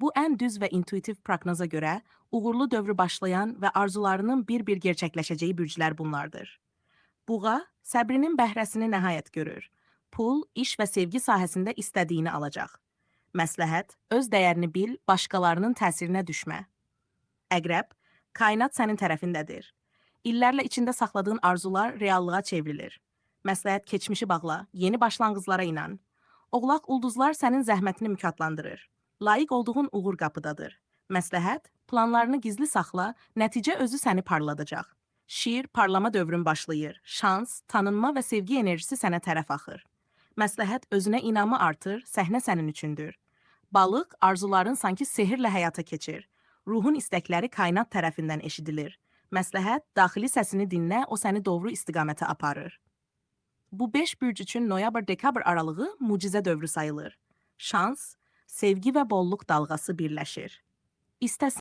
Bu ən düz və intuitiv proqnoza görə uğurlu dövrü başlayan və arzularının bir-bir gerçəkləşəcəyi bürclər bunlardır. Buğa səbrinin bəhrəsini nəhayət görür. Pul, iş və sevgi sahəsində istədiyini alacaq. Məsləhət, öz dəyərini bil, başqalarının təsirinə düşmə. Əqrəb, kainat sənin tərəfindədir. İllərlə içində saxladığın arzular reallığa çevrilir. Məsləhət, keçmişi bağla, yeni başlanğıclara inan. Oğlaq, ulduzlar sənin zəhmətini mükafatlandırır. Layiq olduğun uğur qapıdadır. Məsləhət, planlarını gizli saxla, nəticə özü səni parladacaq. Şiir, parlama dövrün başlayır. Şans, tanınma və sevgi enerjisi sənə tərəf axır. Məsləhət, özünə inamı artır, səhnə sənin üçündür. Balıq, arzuların sanki sehirlə həyata keçir. Ruhun istəkləri kainat tərəfindən eşidilir. Məsləhət, daxili səsini dinlə, o səni doğru istiqamətə aparır. Bu 5 bürc üçün noyabr-dekabr aralığı mucizə dövrü sayılır. Şans, sevgi və bolluk dalğası birləşir. İstəsən